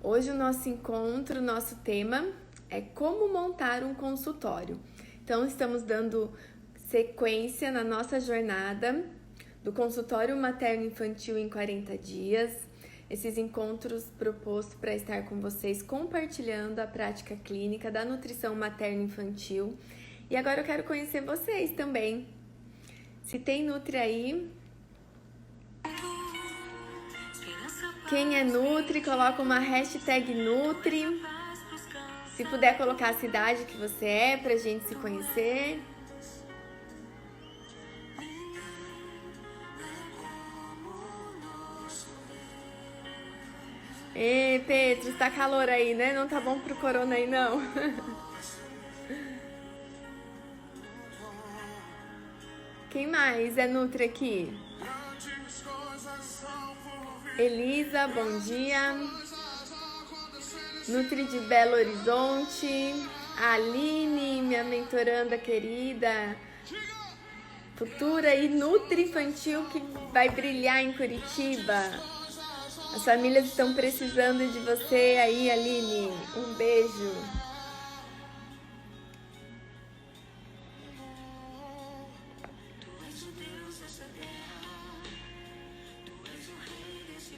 Hoje o nosso encontro, nosso tema é como montar um consultório. Então estamos dando sequência na nossa jornada do consultório materno-infantil em 40 dias. Esses encontros propostos para estar com vocês compartilhando a prática clínica da nutrição materno-infantil. E agora eu quero conhecer vocês também. Se tem Nutri aí, quem é Nutri, coloca uma hashtag Nutri. Se puder colocar a cidade que você é pra gente se conhecer. Ê, Pedro, tá calor aí, né? Não tá bom pro corona aí, não. Quem mais é Nutri aqui? Elisa, bom dia. Nutri de Belo Horizonte. A Aline, minha mentoranda querida. Futura e Nutri infantil que vai brilhar em Curitiba. As famílias estão precisando de você aí, Aline. Um beijo.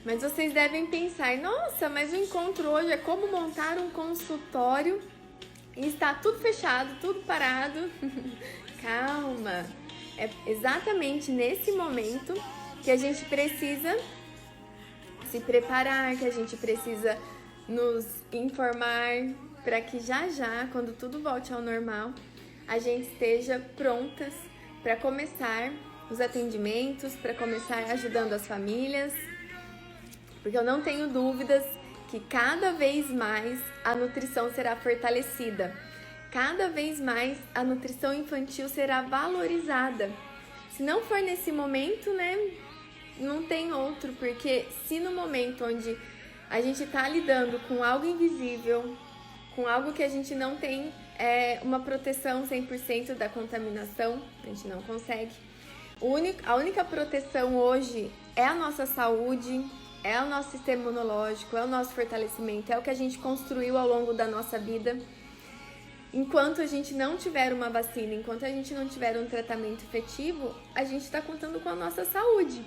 Mas vocês devem pensar, nossa, mas o encontro hoje é como montar um consultório e está tudo fechado, tudo parado. Calma, é exatamente nesse momento que a gente precisa se preparar, que a gente precisa nos informar para que já, quando tudo volte ao normal, a gente esteja prontas para começar os atendimentos, para começar ajudando as famílias. Porque eu não tenho dúvidas que cada vez mais a nutrição será fortalecida. Cada vez mais a nutrição infantil será valorizada. Se não for nesse momento, né, não tem outro. Porque se no momento onde a gente está lidando com algo invisível, com algo que a gente não tem uma proteção 100% da contaminação, a gente não consegue. A única proteção hoje é a nossa saúde, é o nosso sistema imunológico, é o nosso fortalecimento, é o que a gente construiu ao longo da nossa vida. Enquanto a gente não tiver uma vacina, enquanto a gente não tiver um tratamento efetivo, a gente está contando com a nossa saúde.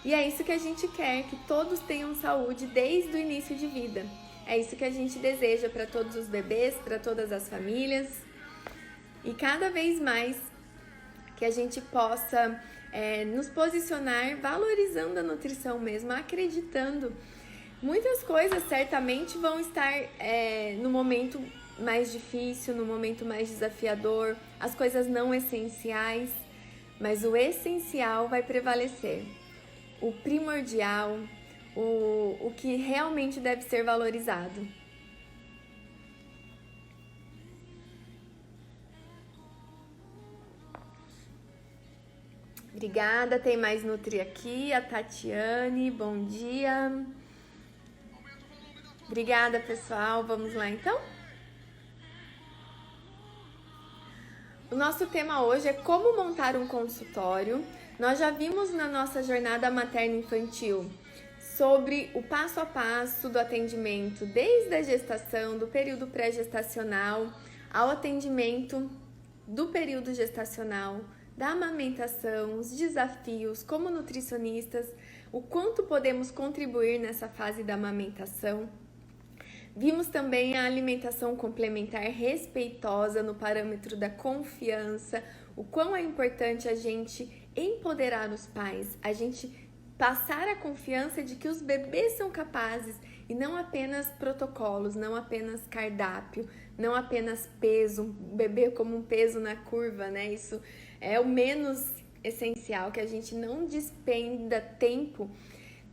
E é isso que a gente quer, que todos tenham saúde desde o início de vida. É isso que a gente deseja para todos os bebês, para todas as famílias. E cada vez mais que a gente possa nos posicionar valorizando a nutrição mesmo, acreditando. Muitas coisas certamente vão estar no momento mais difícil, no momento mais desafiador, as coisas não essenciais, mas o essencial vai prevalecer. O primordial, o que realmente deve ser valorizado. Obrigada, tem mais Nutri aqui, a Tatiane, bom dia. Obrigada, pessoal, vamos lá então? O nosso tema hoje é como montar um consultório. Nós já vimos na nossa jornada materno-infantil sobre o passo a passo do atendimento, desde a gestação, do período pré-gestacional, ao atendimento do período gestacional, da amamentação, os desafios como nutricionistas, o quanto podemos contribuir nessa fase da amamentação. Vimos também a alimentação complementar respeitosa no parâmetro da confiança, o quão é importante a gente empoderar os pais, a gente passar a confiança de que os bebês são capazes e não apenas protocolos, não apenas cardápio, não apenas peso, um bebê como um peso na curva, né? Isso é o menos essencial, que a gente não despenda tempo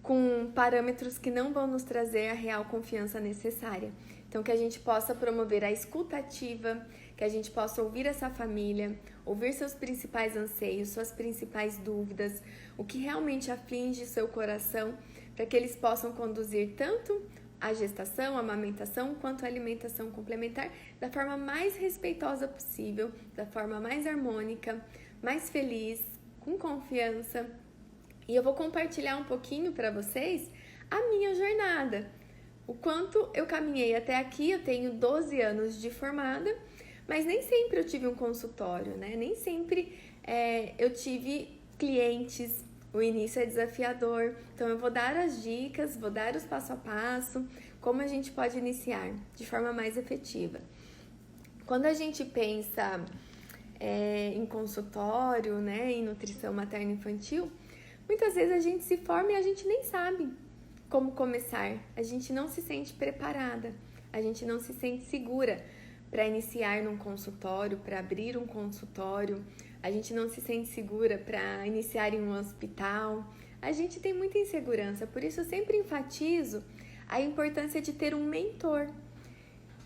com parâmetros que não vão nos trazer a real confiança necessária. Então, que a gente possa promover a escuta ativa, que a gente possa ouvir essa família, ouvir seus principais anseios, suas principais dúvidas, o que realmente aflige seu coração, para que eles possam conduzir tanto a gestação, a amamentação, quanto a alimentação complementar da forma mais respeitosa possível, da forma mais harmônica, mais feliz, com confiança. E eu vou compartilhar um pouquinho para vocês a minha jornada. o quanto eu caminhei até aqui. Eu tenho 12 anos de formada, mas nem sempre eu tive um consultório, né? Nem sempre eu tive clientes. O início é desafiador, então eu vou dar as dicas, vou dar os passo a passo, como a gente pode iniciar de forma mais efetiva. Quando a gente pensa em consultório, né, em nutrição materno-infantil, muitas vezes a gente se forma e a gente nem sabe como começar, a gente não se sente preparada, a gente não se sente segura para iniciar num consultório, para abrir um consultório, a gente não se sente segura para iniciar em um hospital, a gente tem muita insegurança, por isso eu sempre enfatizo a importância de ter um mentor,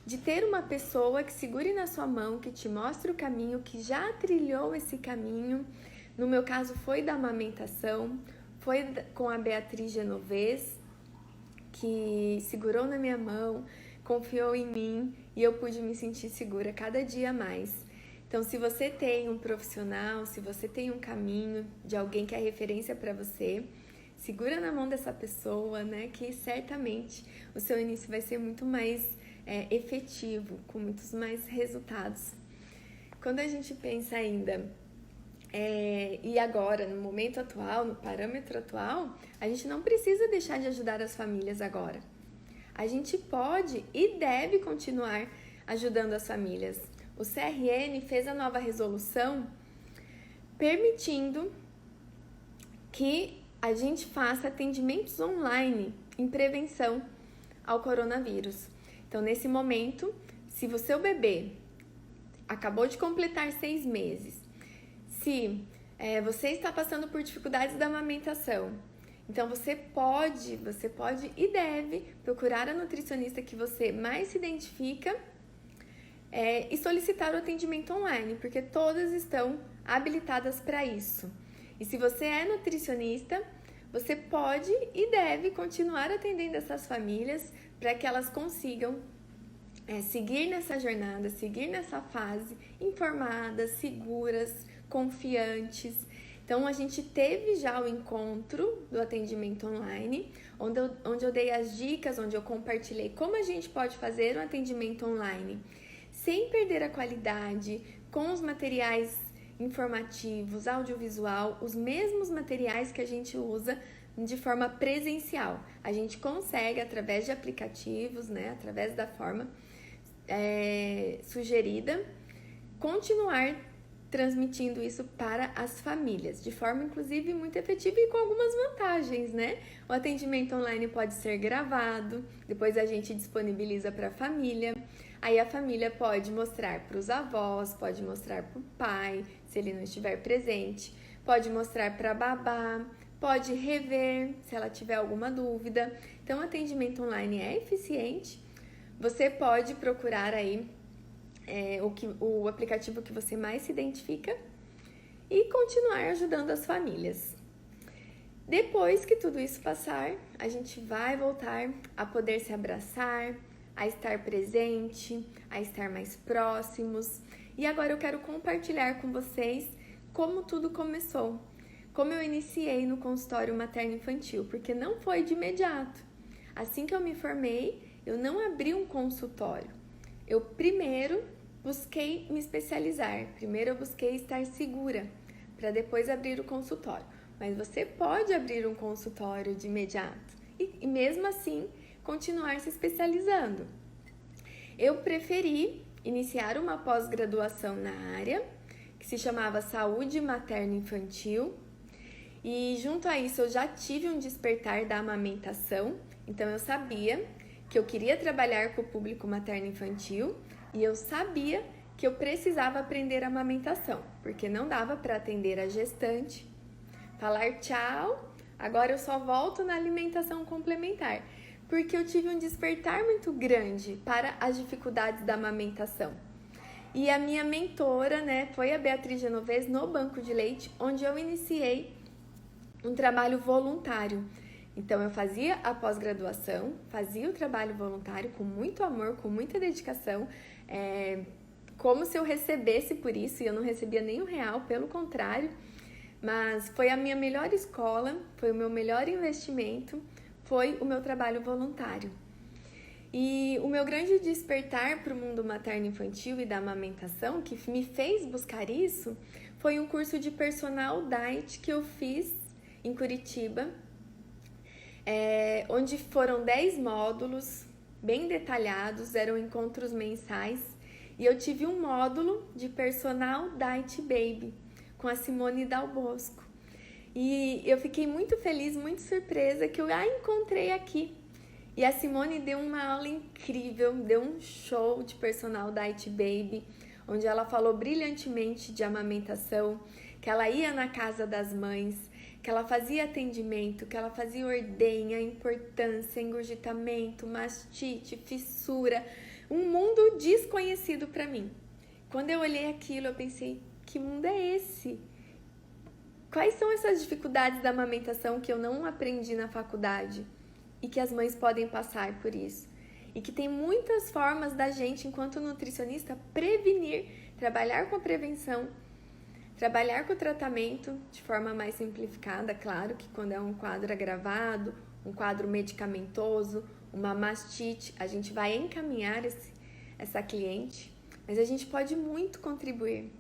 de ter uma pessoa que segure na sua mão, que te mostre o caminho, que já trilhou esse caminho. No meu caso foi da amamentação, foi com a Beatriz Genovez, que segurou na minha mão, confiou em mim e eu pude me sentir segura cada dia mais. Então, se você tem um profissional, se você tem um caminho de alguém que é referência para você, segura na mão dessa pessoa, né? Que certamente o seu início vai ser muito mais efetivo, com muitos mais resultados. Quando a gente pensa ainda, e agora, no momento atual, no parâmetro atual, a gente não precisa deixar de ajudar as famílias agora. A gente pode e deve continuar ajudando as famílias. O CRN fez a nova resolução permitindo que a gente faça atendimentos online em prevenção ao coronavírus. Então, nesse momento, se o seu bebê acabou de completar 6 meses, se você está passando por dificuldades da amamentação, então você pode e deve procurar a nutricionista que você mais se identifica e solicitar o atendimento online, porque todas estão habilitadas para isso. E se você é nutricionista, você pode e deve continuar atendendo essas famílias para que elas consigam seguir nessa jornada, seguir nessa fase informadas, seguras, confiantes. Então, a gente teve já o encontro do atendimento online, onde eu dei as dicas, onde eu compartilhei como a gente pode fazer um atendimento online sem perder a qualidade, com os materiais informativos, audiovisual, os mesmos materiais que a gente usa de forma presencial. A gente consegue, através de aplicativos, né, através da forma sugerida, continuar transmitindo isso para as famílias, de forma inclusive muito efetiva e com algumas vantagens, né? O atendimento online pode ser gravado, depois a gente disponibiliza para a família, aí a família pode mostrar para os avós, pode mostrar para o pai, se ele não estiver presente, pode mostrar para a babá, pode rever se ela tiver alguma dúvida. Então, o atendimento online é eficiente. Você pode procurar aí o aplicativo que você mais se identifica e continuar ajudando as famílias. Depois que tudo isso passar, a gente vai voltar a poder se abraçar, a estar presente, a estar mais próximos. E agora eu quero compartilhar com vocês como tudo começou, como eu iniciei no consultório materno-infantil, porque não foi de imediato. Assim que eu me formei, eu não abri um consultório. Eu primeiro busquei me especializar, primeiro eu busquei estar segura, para depois abrir o consultório. Mas você pode abrir um consultório de imediato e mesmo assim continuar se especializando. Eu preferi iniciar uma pós-graduação na área, que se chamava Saúde Materno-Infantil, e junto a isso eu já tive um despertar da amamentação, então eu sabia que eu queria trabalhar com o público materno-infantil e eu sabia que eu precisava aprender a amamentação, porque não dava para atender a gestante, falar tchau, agora eu só volto na alimentação complementar, porque eu tive um despertar muito grande para as dificuldades da amamentação. E a minha mentora, né, foi a Beatriz Genovez no Banco de Leite, onde eu iniciei um trabalho voluntário. Então, eu fazia a pós-graduação, fazia o trabalho voluntário com muito amor, com muita dedicação, como se eu recebesse por isso, e eu não recebia nem R$1, pelo contrário, mas foi a minha melhor escola, foi o meu melhor investimento, foi o meu trabalho voluntário. E o meu grande despertar para o mundo materno-infantil e da amamentação, que me fez buscar isso, foi um curso de personal diet que eu fiz em Curitiba, onde foram 10 módulos bem detalhados, eram encontros mensais, e eu tive um módulo de personal diet baby com a Simone Dal Bosco. E eu fiquei muito feliz, muito surpresa que eu a encontrei aqui. E a Simone deu uma aula incrível, deu um show de personal diet baby, onde ela falou brilhantemente de amamentação, que ela ia na casa das mães, que ela fazia atendimento, que ela fazia ordenha, importância, engurgitamento, mastite, fissura, um mundo desconhecido para mim. Quando eu olhei aquilo, eu pensei, que mundo é esse? Quais são essas dificuldades da amamentação que eu não aprendi na faculdade e que as mães podem passar por isso? E que tem muitas formas da gente, enquanto nutricionista, prevenir, trabalhar com a prevenção, trabalhar com o tratamento de forma mais simplificada, claro que quando é um quadro agravado, um quadro medicamentoso, uma mastite, a gente vai encaminhar essa cliente, mas a gente pode muito contribuir.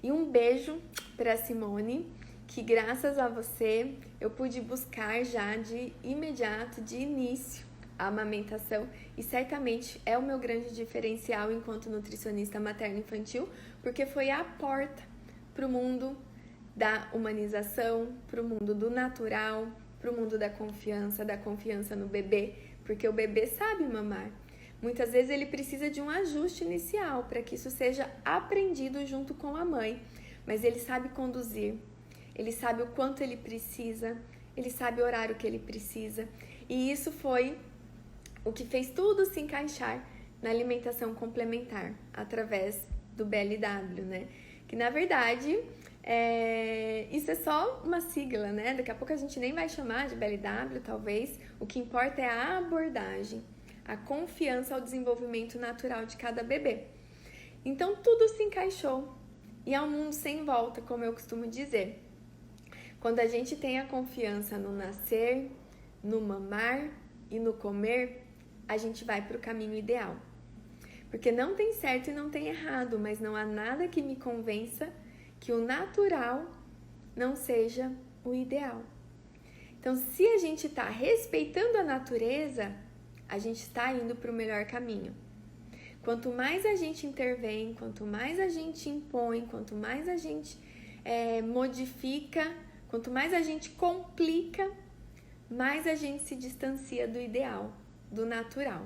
E um beijo para a Simone, que graças a você eu pude buscar já de imediato, de início, a amamentação, e certamente é o meu grande diferencial enquanto nutricionista materno-infantil, porque foi a porta para o mundo da humanização, para o mundo do natural, para o mundo da confiança no bebê, porque o bebê sabe mamar. Muitas vezes ele precisa de um ajuste inicial para que isso seja aprendido junto com a mãe, mas ele sabe conduzir, ele sabe o quanto ele precisa, ele sabe o horário que ele precisa, e isso foi o que fez tudo se encaixar na alimentação complementar, através do BLW, né? Que na verdade, isso é só uma sigla, né? Daqui a pouco a gente nem vai chamar de BLW, talvez. O que importa é a abordagem, a confiança ao desenvolvimento natural de cada bebê. Então tudo se encaixou e é um mundo sem volta, como eu costumo dizer. Quando a gente tem a confiança no nascer, no mamar e no comer, a gente vai para o caminho ideal. Porque não tem certo e não tem errado, mas não há nada que me convença que o natural não seja o ideal. Então, se a gente está respeitando a natureza, a gente está indo para o melhor caminho. Quanto mais a gente intervém, quanto mais a gente impõe, quanto mais a gente modifica, quanto mais a gente complica, mais a gente se distancia do ideal, do natural.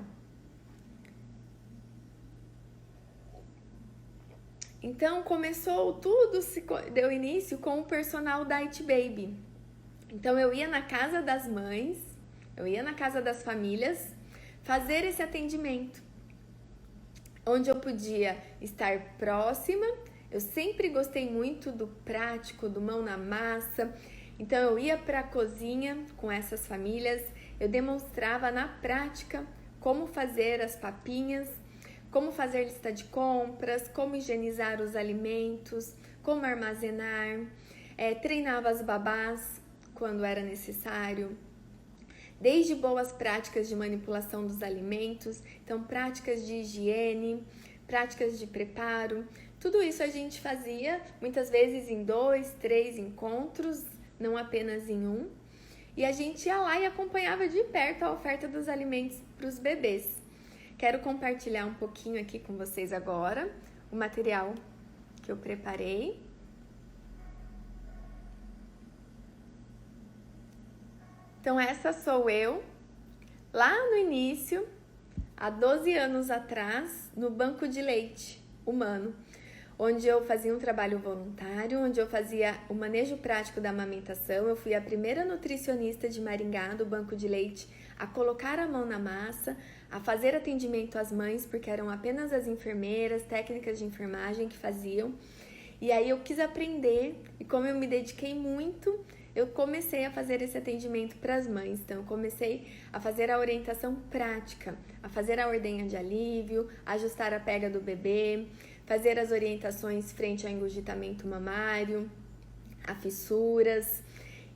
Então, deu início com o personal diet baby. Então, eu ia na casa das mães, eu ia na casa das famílias, fazer esse atendimento, onde eu podia estar próxima. Eu sempre gostei muito do prático, do mão na massa. Então, eu ia para a cozinha com essas famílias, eu demonstrava na prática como fazer as papinhas, como fazer lista de compras, como higienizar os alimentos, como armazenar, treinava as babás quando era necessário, desde boas práticas de manipulação dos alimentos, então práticas de higiene, práticas de preparo, tudo isso a gente fazia muitas vezes em 2, 3 encontros, não apenas em um, e a gente ia lá e acompanhava de perto a oferta dos alimentos para os bebês. Quero compartilhar um pouquinho aqui com vocês agora o material que eu preparei. Então, essa sou eu, lá no início, há 12 anos atrás, no banco de leite humano, onde eu fazia um trabalho voluntário, onde eu fazia o manejo prático da amamentação. Eu fui a primeira nutricionista de Maringá, do banco de leite, a colocar a mão na massa, a fazer atendimento às mães, porque eram apenas as enfermeiras, técnicas de enfermagem que faziam. E aí eu quis aprender, e como eu me dediquei muito, eu comecei a fazer esse atendimento para as mães. Então, eu comecei a fazer a orientação prática, a fazer a ordenha de alívio, ajustar a pega do bebê, fazer as orientações frente ao engurgitamento mamário, a fissuras.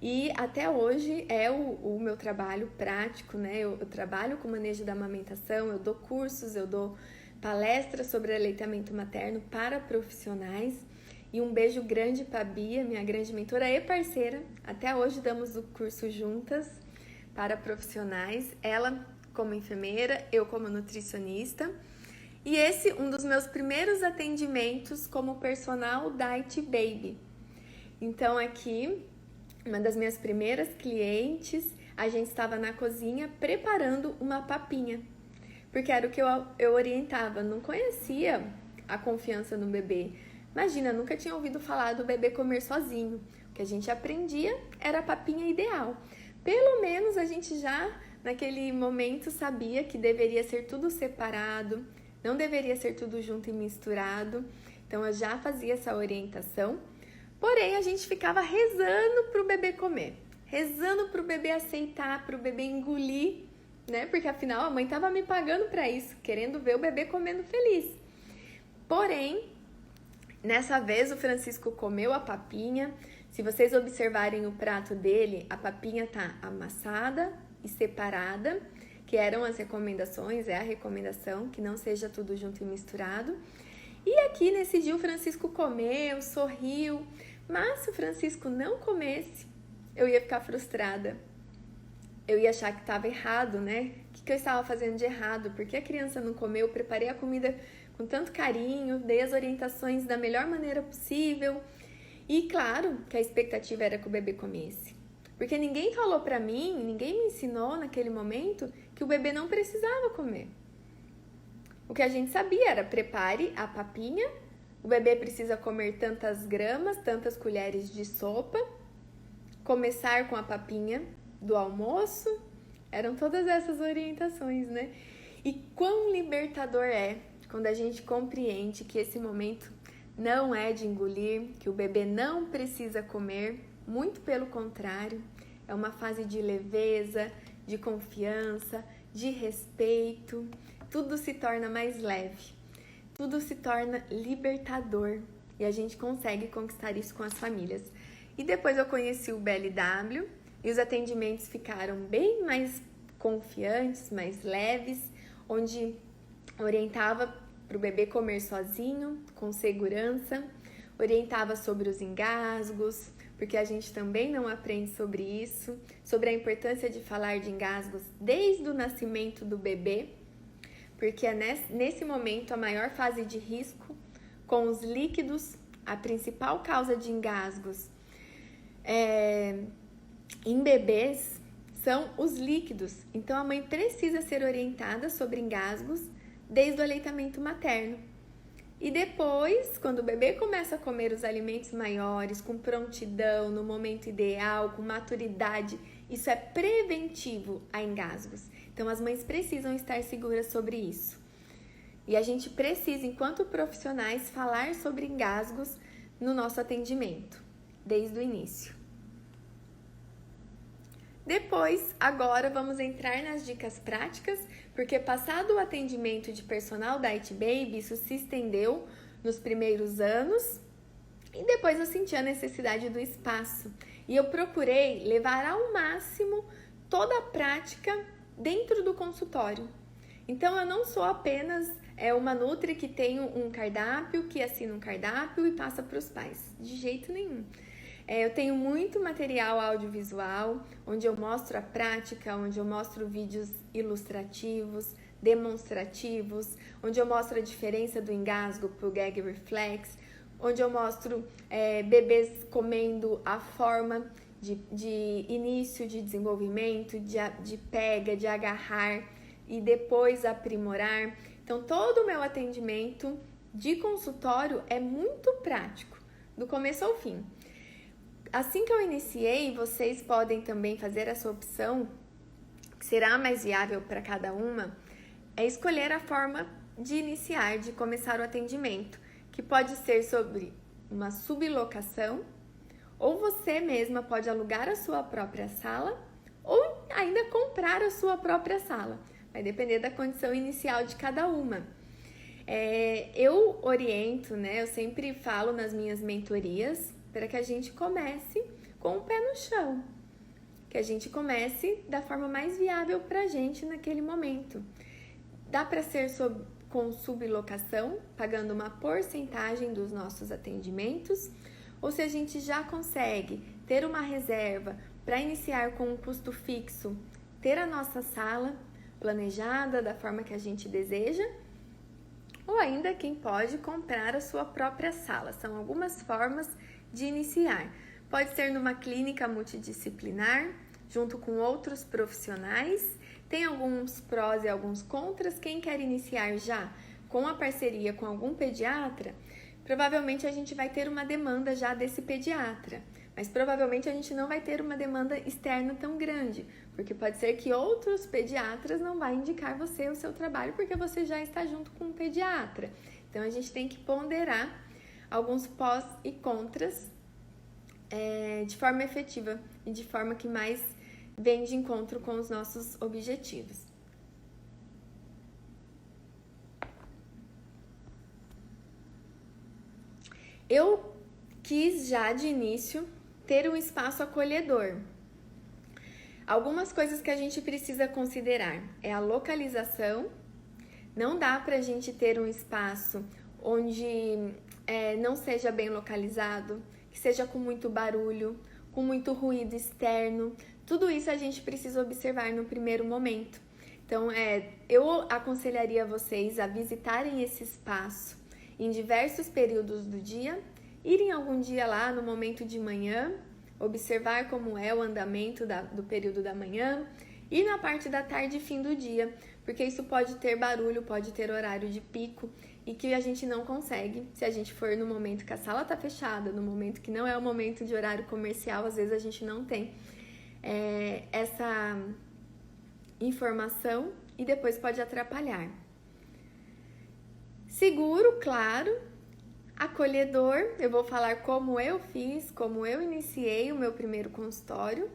E até hoje é o meu trabalho prático, né? Eu trabalho com manejo da amamentação, eu dou cursos, eu dou palestras sobre aleitamento materno para profissionais. E um beijo grande para a Bia, minha grande mentora e parceira. Até hoje damos o curso juntas para profissionais. Ela como enfermeira, eu como nutricionista. E esse um dos meus primeiros atendimentos como personal diet baby. Então aqui, uma das minhas primeiras clientes, a gente estava na cozinha preparando uma papinha. Porque era o que eu orientava, não conhecia a confiança no bebê. Imagina, nunca tinha ouvido falar do bebê comer sozinho. O que a gente aprendia era a papinha ideal. Pelo menos a gente já, naquele momento, sabia que deveria ser tudo separado, não deveria ser tudo junto e misturado. Então, eu já fazia essa orientação. Porém, a gente ficava rezando para o bebê comer. Rezando para o bebê aceitar, para o bebê engolir, né? Porque, afinal, a mãe estava me pagando para isso, querendo ver o bebê comendo feliz. Porém, nessa vez o Francisco comeu a papinha. Se vocês observarem o prato dele, a papinha tá amassada e separada, que eram as recomendações, é a recomendação, que não seja tudo junto e misturado. E aqui nesse dia o Francisco comeu, sorriu, mas se o Francisco não comesse, eu ia ficar frustrada. Eu ia achar que estava errado, né? O que eu estava fazendo de errado? Por que a criança não comeu? Eu preparei a comida com tanto carinho, dei as orientações da melhor maneira possível. E claro que a expectativa era que o bebê comesse. Porque ninguém falou pra mim, ninguém me ensinou naquele momento que o bebê não precisava comer. O que a gente sabia era prepare a papinha, o bebê precisa comer tantas gramas, tantas colheres de sopa, começar com a papinha do almoço, eram todas essas orientações, né? E quão libertador é quando a gente compreende que esse momento não é de engolir, que o bebê não precisa comer, muito pelo contrário, é uma fase de leveza, de confiança, de respeito, tudo se torna mais leve, tudo se torna libertador e a gente consegue conquistar isso com as famílias. E depois eu conheci o BLW e os atendimentos ficaram bem mais confiantes, mais leves, onde orientava para o bebê comer sozinho, com segurança, orientava sobre os engasgos, porque a gente também não aprende sobre isso, sobre a importância de falar de engasgos desde o nascimento do bebê, porque é nesse momento a maior fase de risco com os líquidos, a principal causa de engasgos em bebês são os líquidos. Então a mãe precisa ser orientada sobre engasgos desde o aleitamento materno. E depois, quando o bebê começa a comer os alimentos maiores, com prontidão, no momento ideal, com maturidade, isso é preventivo a engasgos. Então as mães precisam estar seguras sobre isso. E a gente precisa, enquanto profissionais, falar sobre engasgos no nosso atendimento, desde o início. Depois, agora vamos entrar nas dicas práticas, porque passado o atendimento de personal diet baby, isso se estendeu nos primeiros anos e depois eu senti a necessidade do espaço. E eu procurei levar ao máximo toda a prática dentro do consultório. Então, eu não sou apenas uma nutri que tem um cardápio, que assina um cardápio e passa para os pais. De jeito nenhum. Eu tenho muito material audiovisual, onde eu mostro a prática, onde eu mostro vídeos ilustrativos, demonstrativos, onde eu mostro a diferença do engasgo para o gag reflex, onde eu mostro bebês comendo a forma de início de desenvolvimento, de pega, de agarrar e depois aprimorar. Então, todo o meu atendimento de consultório é muito prático, do começo ao fim. Assim que eu iniciei, vocês podem também fazer essa opção, que será mais viável para cada uma, é escolher a forma de iniciar, de começar o atendimento, que pode ser sobre uma sublocação, ou você mesma pode alugar a sua própria sala, ou ainda comprar a sua própria sala. Vai depender da condição inicial de cada uma. Eu oriento, né? Eu sempre falo nas minhas mentorias para que a gente comece com o pé no chão. Que a gente comece da forma mais viável para a gente naquele momento. Dá para ser com sublocação, pagando uma porcentagem dos nossos atendimentos, ou se a gente já consegue ter uma reserva para iniciar com um custo fixo, ter a nossa sala planejada da forma que a gente deseja, ou ainda quem pode comprar a sua própria sala. São algumas formas de iniciar. Pode ser numa clínica multidisciplinar, junto com outros profissionais. Tem alguns prós e alguns contras. Quem quer iniciar já com a parceria com algum pediatra, provavelmente a gente vai ter uma demanda já desse pediatra. Mas provavelmente a gente não vai ter uma demanda externa tão grande, porque pode ser que outros pediatras não vão indicar você o seu trabalho, porque você já está junto com um pediatra. Então, a gente tem que ponderar alguns pós e contras de forma efetiva e de forma que mais vem de encontro com os nossos objetivos. Eu quis já de início ter um espaço acolhedor. Algumas coisas que a gente precisa considerar é a localização. Não dá para a gente ter um espaço onde não seja bem localizado, que seja com muito barulho, com muito ruído externo. Tudo isso a gente precisa observar no primeiro momento. Então, eu aconselharia vocês a visitarem esse espaço em diversos períodos do dia, irem algum dia lá no momento de manhã, observar como é o andamento do período da manhã, e na parte da tarde e fim do dia, porque isso pode ter barulho, pode ter horário de pico e que a gente não consegue se a gente for no momento que a sala está fechada, no momento que não é o momento de horário comercial. Às vezes a gente não tem essa informação e depois pode atrapalhar. Seguro, claro, acolhedor. Eu vou falar como eu fiz, como eu iniciei o meu primeiro consultório.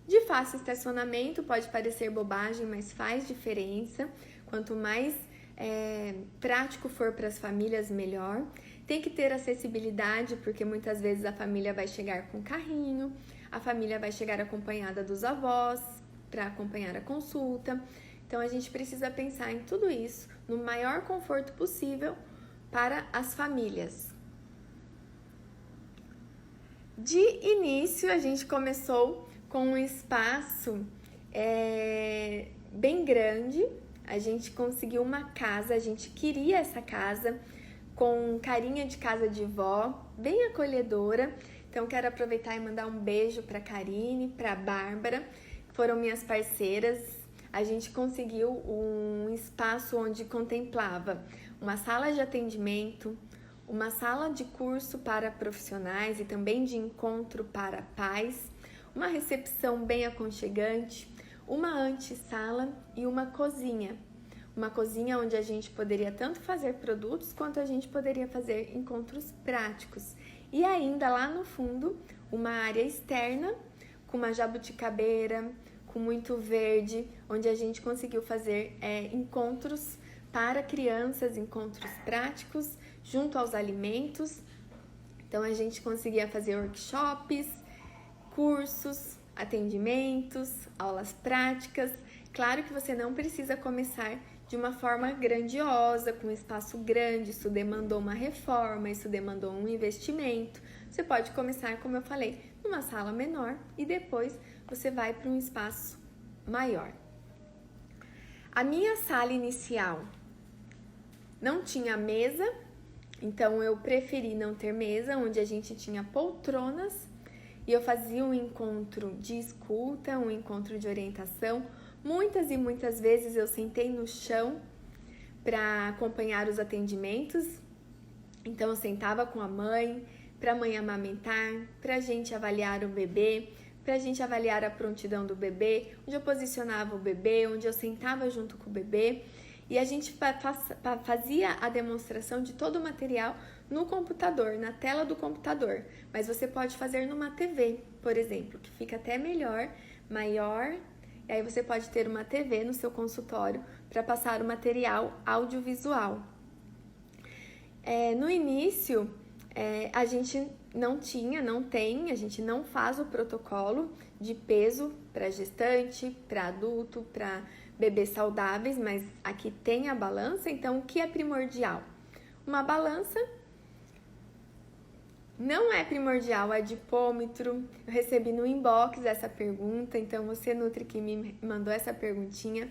De fácil estacionamento, pode parecer bobagem, mas faz diferença. Quanto mais prático for para as famílias, melhor. Tem que ter acessibilidade, porque muitas vezes a família vai chegar com carrinho, a família vai chegar acompanhada dos avós para acompanhar a consulta. Então, a gente precisa pensar em tudo isso no maior conforto possível para as famílias. De início, a gente começou com um espaço bem grande. A gente conseguiu uma casa, a gente queria essa casa com carinha de casa de vó, bem acolhedora. Então, quero aproveitar e mandar um beijo para a Karine, para a Bárbara, que foram minhas parceiras. A gente conseguiu um espaço onde contemplava uma sala de atendimento, uma sala de curso para profissionais e também de encontro para pais, uma recepção bem aconchegante, uma antessala e uma cozinha. Uma cozinha onde a gente poderia tanto fazer produtos quanto a gente poderia fazer encontros práticos. E ainda lá no fundo, uma área externa com uma jabuticabeira, com muito verde, onde a gente conseguiu fazer encontros para crianças, encontros práticos, junto aos alimentos. Então, a gente conseguia fazer workshops, cursos, atendimentos, aulas práticas. Claro que você não precisa começar de uma forma grandiosa, com um espaço grande. Isso demandou uma reforma, isso demandou um investimento. Você pode começar, como eu falei, numa sala menor e depois você vai para um espaço maior. A minha sala inicial não tinha mesa, então eu preferi não ter mesa, onde a gente tinha poltronas e eu fazia um encontro de escuta, um encontro de orientação. Muitas e muitas vezes eu sentei no chão para acompanhar os atendimentos. Então eu sentava com a mãe, para a mãe amamentar, para a gente avaliar o bebê, para a gente avaliar a prontidão do bebê, onde eu posicionava o bebê, onde eu sentava junto com o bebê. E a gente fazia a demonstração de todo o material no computador, na tela do computador. Mas você pode fazer numa TV, por exemplo, que fica até melhor, maior. E aí você pode ter uma TV no seu consultório para passar o material audiovisual. No início, a gente não tem, a gente não faz o protocolo de peso para gestante, para adulto, para bebês saudáveis, mas aqui tem a balança. Então, o que é primordial? Uma balança. Não é primordial adipômetro. Eu recebi no inbox essa pergunta, então você, Nutri, que me mandou essa perguntinha,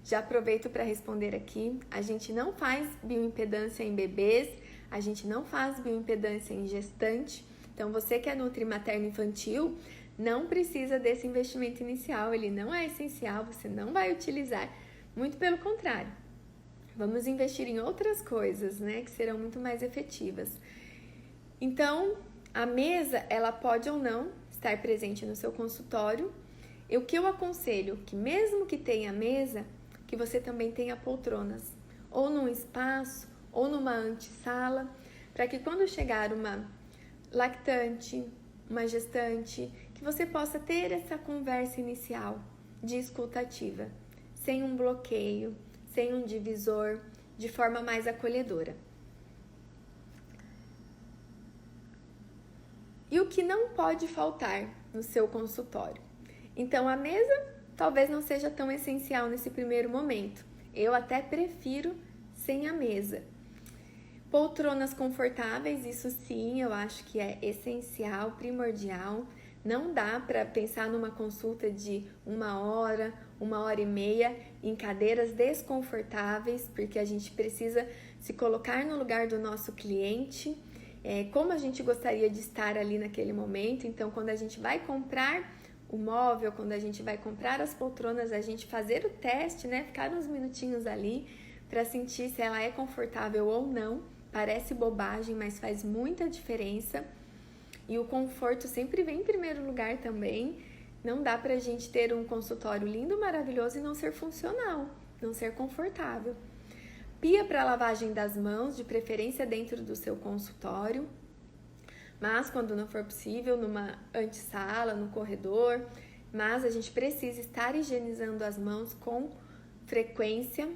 já aproveito para responder aqui. A gente não faz bioimpedância em bebês, a gente não faz bioimpedância em gestante. Então, você que é Nutri materno infantil, não precisa desse investimento inicial, ele não é essencial, você não vai utilizar. Muito pelo contrário, vamos investir em outras coisas, né, que serão muito mais efetivas. Então, a mesa, ela pode ou não estar presente no seu consultório. O que eu aconselho, que mesmo que tenha mesa, que você também tenha poltronas, ou num espaço, ou numa antessala, para que quando chegar uma lactante, uma gestante, que você possa ter essa conversa inicial de escuta ativa, sem um bloqueio, sem um divisor, de forma mais acolhedora. E o que não pode faltar no seu consultório? Então, a mesa talvez não seja tão essencial nesse primeiro momento. Eu até prefiro sem a mesa. Poltronas confortáveis, isso sim, eu acho que é essencial, primordial. Não dá para pensar numa consulta de 1 hora e meia em cadeiras desconfortáveis, porque a gente precisa se colocar no lugar do nosso cliente. Como a gente gostaria de estar ali naquele momento. Então, quando a gente vai comprar o móvel, quando a gente vai comprar as poltronas, a gente fazer o teste, né? Ficar uns minutinhos ali para sentir se ela é confortável ou não. Parece bobagem, mas faz muita diferença. E o conforto sempre vem em primeiro lugar também. Não dá pra gente ter um consultório lindo, maravilhoso e não ser funcional, não ser confortável. Pia para lavagem das mãos, de preferência dentro do seu consultório, mas quando não for possível, numa antessala, no corredor, mas a gente precisa estar higienizando as mãos com frequência.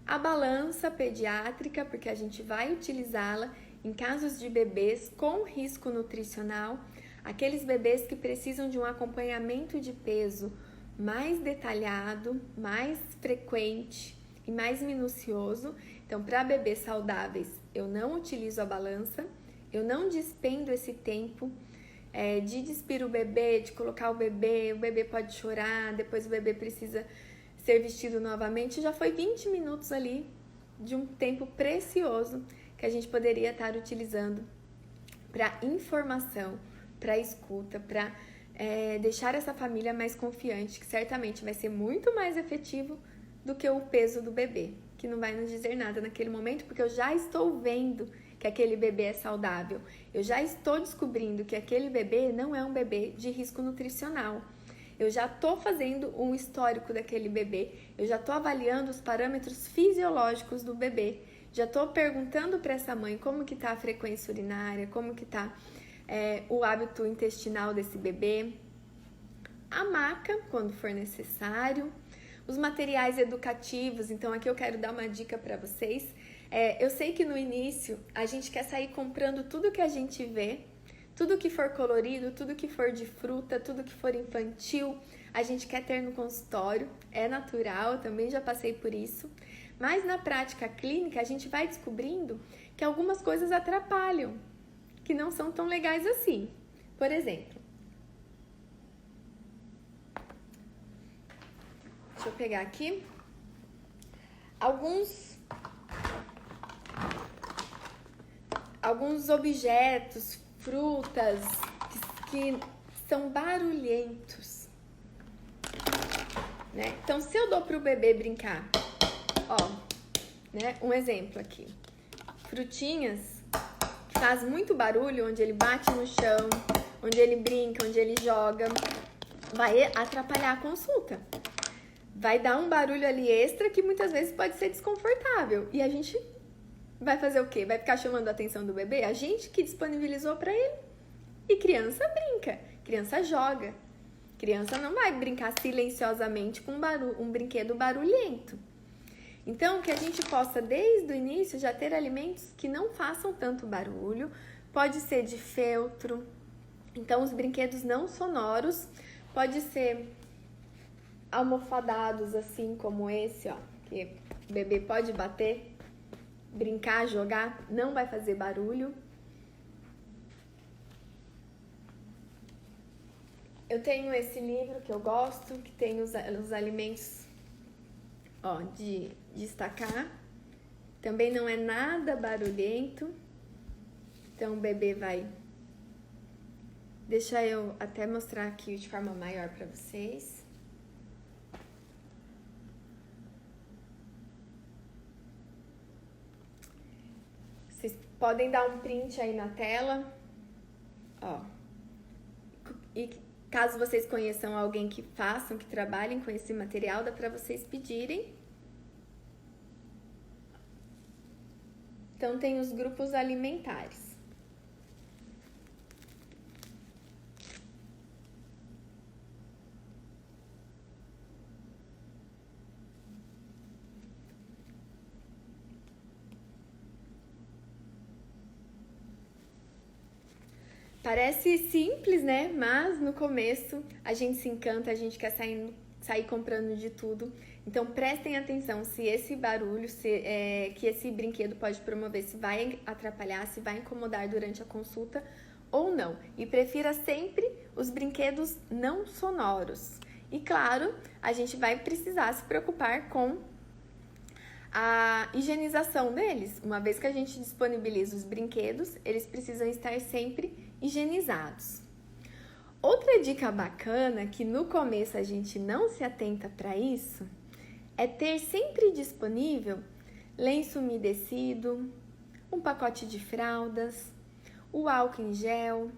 A balança pediátrica, porque a gente vai utilizá-la em casos de bebês com risco nutricional, aqueles bebês que precisam de um acompanhamento de peso mais detalhado, mais frequente e mais minucioso. Então, para bebês saudáveis, eu não utilizo a balança, eu não despendo esse tempo de despir o bebê, de colocar o bebê pode chorar, depois o bebê precisa ser vestido novamente. Já foi 20 minutos ali de um tempo precioso que a gente poderia estar utilizando para informação, para escuta, para deixar essa família mais confiante, que certamente vai ser muito mais efetivo do que o peso do bebê, que não vai nos dizer nada naquele momento, porque eu já estou vendo que aquele bebê é saudável, eu já estou descobrindo que aquele bebê não é um bebê de risco nutricional, eu já estou fazendo um histórico daquele bebê, eu já estou avaliando os parâmetros fisiológicos do bebê, já estou perguntando para essa mãe como que está a frequência urinária, como que está o hábito intestinal desse bebê, a maca, quando for necessário, os materiais educativos. Então aqui eu quero dar uma dica para vocês. Eu sei que no início a gente quer sair comprando tudo que a gente vê, tudo que for colorido, tudo que for de fruta, tudo que for infantil, a gente quer ter no consultório, é natural, eu também já passei por isso. Mas na prática clínica a gente vai descobrindo que algumas coisas atrapalham, que não são tão legais assim. Por exemplo, deixa eu pegar aqui alguns objetos, frutas que são barulhentos, né? Então, se eu dou para o bebê brincar, né? Um exemplo aqui, frutinhas que faz muito barulho, onde ele bate no chão, onde ele brinca, onde ele joga, vai atrapalhar a consulta. Vai dar um barulho ali extra que muitas vezes pode ser desconfortável. E a gente vai fazer o quê? Vai ficar chamando a atenção do bebê? A gente que disponibilizou para ele. E criança brinca, criança joga. Criança não vai brincar silenciosamente com um brinquedo barulhento. Então, que a gente possa, desde o início, já ter alimentos que não façam tanto barulho, pode ser de feltro. Então, os brinquedos não sonoros pode ser almofadados, assim como esse, ó, que o bebê pode bater, brincar, jogar, não vai fazer barulho. Eu tenho esse livro que eu gosto, que tem os alimentos, ó, de destacar. Também não é nada barulhento. Então o bebê vai... Deixa eu até mostrar aqui de forma maior para vocês. Vocês podem dar um print aí na tela, ó. E caso vocês conheçam alguém que façam, que trabalhem com esse material, dá para vocês pedirem. Então tem os grupos alimentares. Parece simples, né? Mas no começo a gente se encanta, a gente quer sair comprando de tudo. Então prestem atenção se esse barulho, que esse brinquedo pode promover, se vai atrapalhar, se vai incomodar durante a consulta ou não. E prefira sempre os brinquedos não sonoros. E claro, a gente vai precisar se preocupar com a higienização deles. Uma vez que a gente disponibiliza os brinquedos, eles precisam estar sempre higienizados. Outra dica bacana, que no começo a gente não se atenta para isso, é ter sempre disponível lenço umedecido, um pacote de fraldas, o álcool em gel,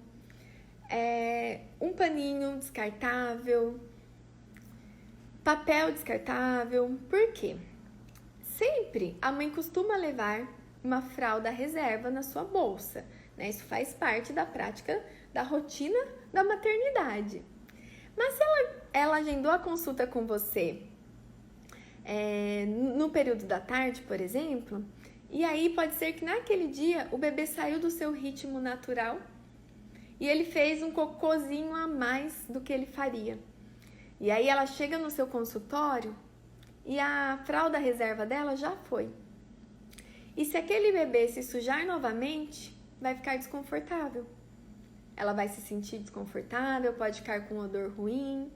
um paninho descartável, papel descartável. Por quê? Sempre a mãe costuma levar uma fralda reserva na sua bolsa, né? Isso faz parte da prática da rotina da maternidade. Mas se ela agendou a consulta com você no período da tarde, por exemplo, e aí pode ser que naquele dia o bebê saiu do seu ritmo natural e ele fez um cocôzinho a mais do que ele faria. E aí ela chega no seu consultório e a fralda reserva dela já foi. E se aquele bebê se sujar novamente, vai ficar desconfortável. Ela vai se sentir desconfortável, pode ficar com um odor ruim.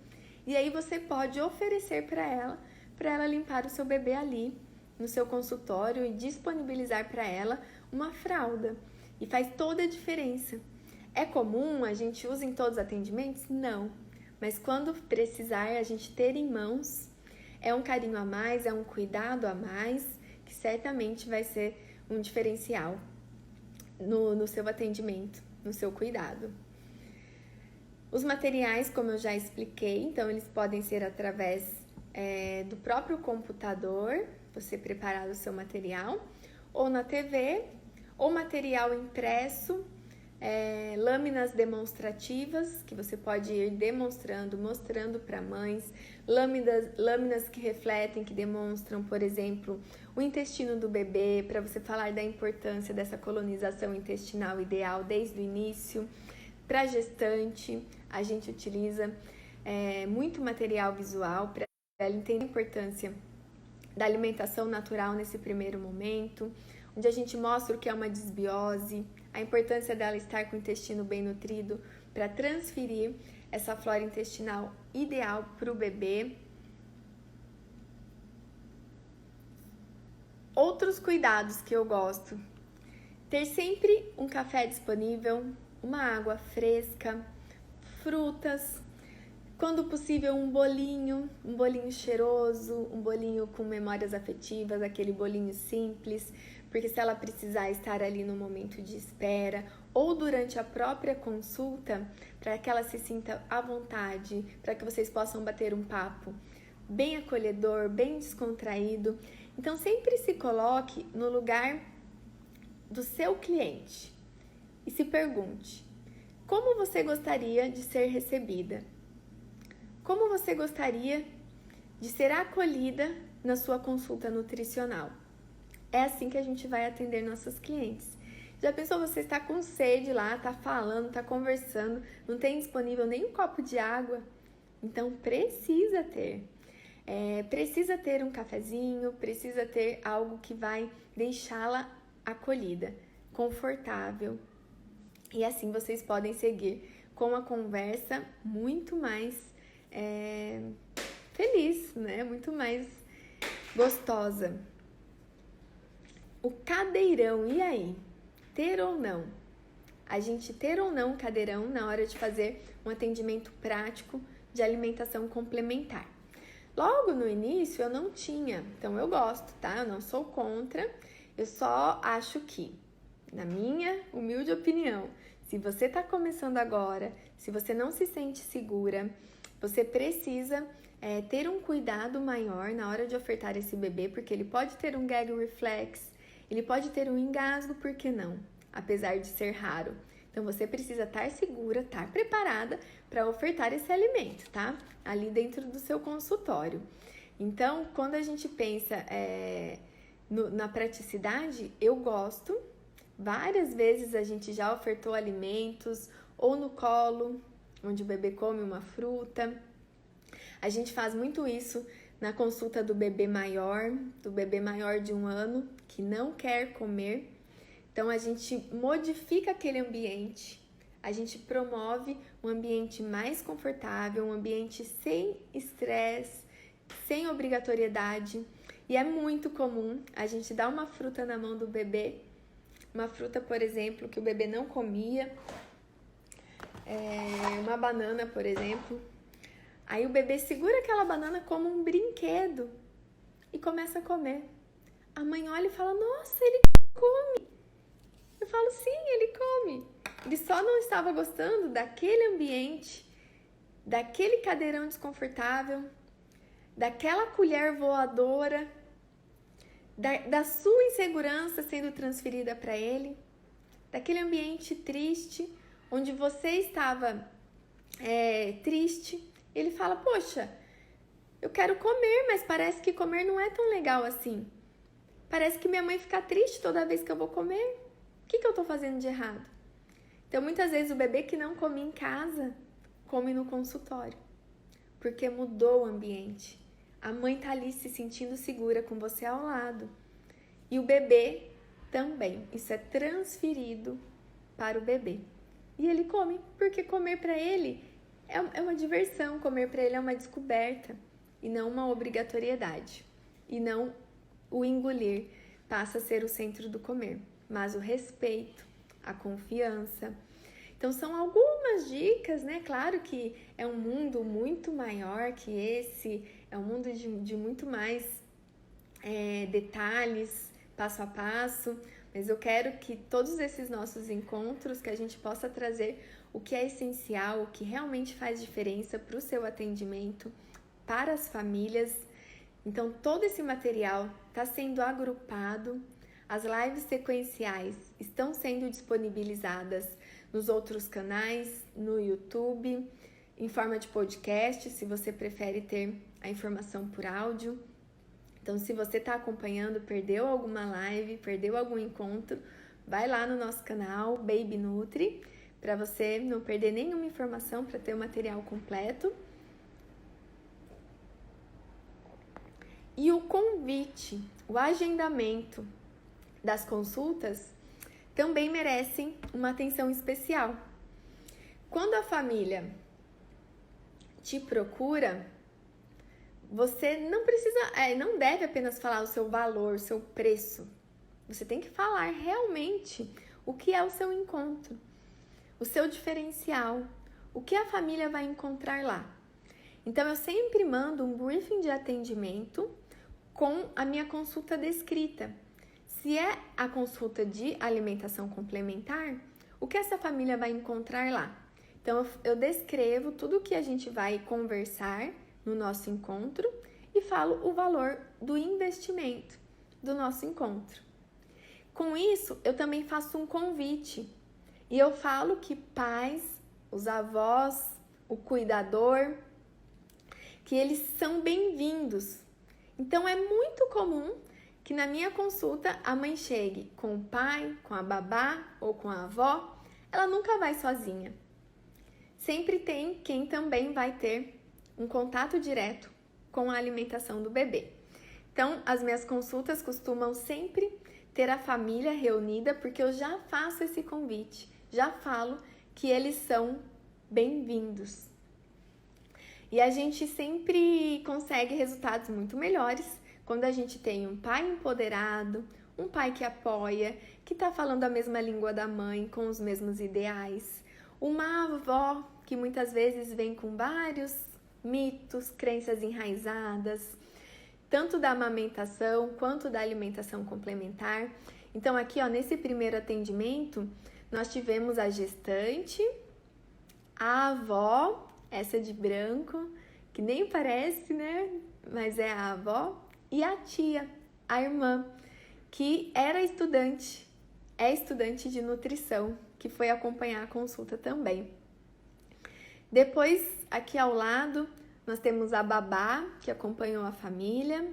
E aí você pode oferecer para ela limpar o seu bebê ali no seu consultório e disponibilizar para ela uma fralda. E faz toda a diferença. É comum a gente usar em todos os atendimentos? Não. Mas quando precisar a gente ter em mãos, é um carinho a mais, é um cuidado a mais, que certamente vai ser um diferencial no seu atendimento, no seu cuidado. Os materiais, como eu já expliquei, então eles podem ser através do próprio computador, você preparar o seu material, ou na TV, ou material impresso, lâminas demonstrativas, que você pode ir demonstrando, mostrando para mães, lâminas que refletem, que demonstram, por exemplo, o intestino do bebê, para você falar da importância dessa colonização intestinal ideal desde o início. Para gestante, a gente utiliza muito material visual para ela entender a importância da alimentação natural nesse primeiro momento, onde a gente mostra o que é uma desbiose, a importância dela estar com o intestino bem nutrido para transferir essa flora intestinal ideal para o bebê. Outros cuidados que eu gosto: ter sempre um café disponível, uma água fresca, frutas, quando possível um bolinho cheiroso, um bolinho com memórias afetivas, aquele bolinho simples, porque se ela precisar estar ali no momento de espera ou durante a própria consulta, para que ela se sinta à vontade, para que vocês possam bater um papo bem acolhedor, bem descontraído. Então sempre se coloque no lugar do seu cliente e se pergunte: como você gostaria de ser recebida? Como você gostaria de ser acolhida na sua consulta nutricional? É assim que a gente vai atender nossos clientes, Já pensou, você está com sede lá, tá falando, tá conversando, não tem disponível nem um copo de água? Então precisa ter. Precisa ter um cafezinho, precisa ter algo que vai deixá-la acolhida, confortável. E assim vocês podem seguir com uma conversa muito mais feliz, né? Muito mais gostosa. O cadeirão, e aí? Ter ou não? A gente ter ou não cadeirão na hora de fazer um atendimento prático de alimentação complementar. Logo no início eu não tinha, então eu gosto, tá? Eu não sou contra, eu só acho que, na minha humilde opinião, se você tá começando agora, se você não se sente segura, você precisa ter um cuidado maior na hora de ofertar esse bebê, porque ele pode ter um gag reflex, ele pode ter um engasgo, por que não? Apesar de ser raro. Então, você precisa estar segura, estar preparada para ofertar esse alimento, tá? Ali dentro do seu consultório. Então, quando a gente pensa na praticidade, eu gosto. Várias vezes a gente já ofertou alimentos, ou no colo, onde o bebê come uma fruta. A gente faz muito isso na consulta do bebê maior de 1 ano, que não quer comer. Então, a gente modifica aquele ambiente, a gente promove um ambiente mais confortável, um ambiente sem estresse, sem obrigatoriedade. E é muito comum a gente dar uma fruta na mão do bebê, uma fruta, por exemplo, que o bebê não comia, uma banana, por exemplo. Aí o bebê segura aquela banana como um brinquedo e começa a comer. A mãe olha e fala, nossa, ele come. Eu falo, sim, ele come. Ele só não estava gostando daquele ambiente, daquele cadeirão desconfortável, daquela colher voadora, da sua insegurança sendo transferida para ele, daquele ambiente triste, onde você estava triste. Ele fala, poxa, eu quero comer, mas parece que comer não é tão legal assim. Parece que minha mãe fica triste toda vez que eu vou comer. O que eu tô fazendo de errado? Então, muitas vezes, o bebê que não come em casa, come no consultório. Porque mudou o ambiente. A mãe tá ali se sentindo segura com você ao lado. E o bebê também. Isso é transferido para o bebê. E ele come, porque comer para ele é uma diversão. Comer para ele é uma descoberta e não uma obrigatoriedade. E não o engolir passa a ser o centro do comer. Mas o respeito, a confiança. Então, são algumas dicas, né? Claro que é um mundo muito maior que esse, é um mundo de muito mais detalhes, passo a passo, mas eu quero que todos esses nossos encontros, que a gente possa trazer o que é essencial, o que realmente faz diferença para o seu atendimento, para as famílias. Então, todo esse material está sendo agrupado. As lives sequenciais estão sendo disponibilizadas nos outros canais, no YouTube, em forma de podcast, se você prefere ter a informação por áudio. Então, se você está acompanhando, perdeu alguma live, perdeu algum encontro, vai lá no nosso canal, Baby Nutri, para você não perder nenhuma informação, para ter o material completo. E o convite, o agendamento das consultas também merecem uma atenção especial. Quando a família te procura, você não deve apenas falar o seu valor, o seu preço. Você tem que falar realmente o que é o seu encontro, o seu diferencial, o que a família vai encontrar lá. Então, eu sempre mando um briefing de atendimento com a minha consulta descrita. Se é a consulta de alimentação complementar, o que essa família vai encontrar lá? Então, eu descrevo tudo o que a gente vai conversar no nosso encontro e falo o valor do investimento do nosso encontro. Com isso, eu também faço um convite e eu falo que pais, os avós, o cuidador, que eles são bem-vindos. Então, é muito comum que na minha consulta a mãe chegue com o pai, com a babá ou com a avó, ela nunca vai sozinha. Sempre tem quem também vai ter um contato direto com a alimentação do bebê. Então, as minhas consultas costumam sempre ter a família reunida, porque eu já faço esse convite, já falo que eles são bem-vindos. E a gente sempre consegue resultados muito melhores quando a gente tem um pai empoderado, um pai que apoia, que está falando a mesma língua da mãe, com os mesmos ideais, uma avó que muitas vezes vem com vários mitos, crenças enraizadas, tanto da amamentação quanto da alimentação complementar. Então aqui, ó, nesse primeiro atendimento, nós tivemos a gestante, a avó, essa de branco, que nem parece, né? Mas é a avó, e a tia, a irmã, que era estudante, é estudante de nutrição, que foi acompanhar a consulta também. Depois, aqui ao lado, nós temos a babá, que acompanhou a família.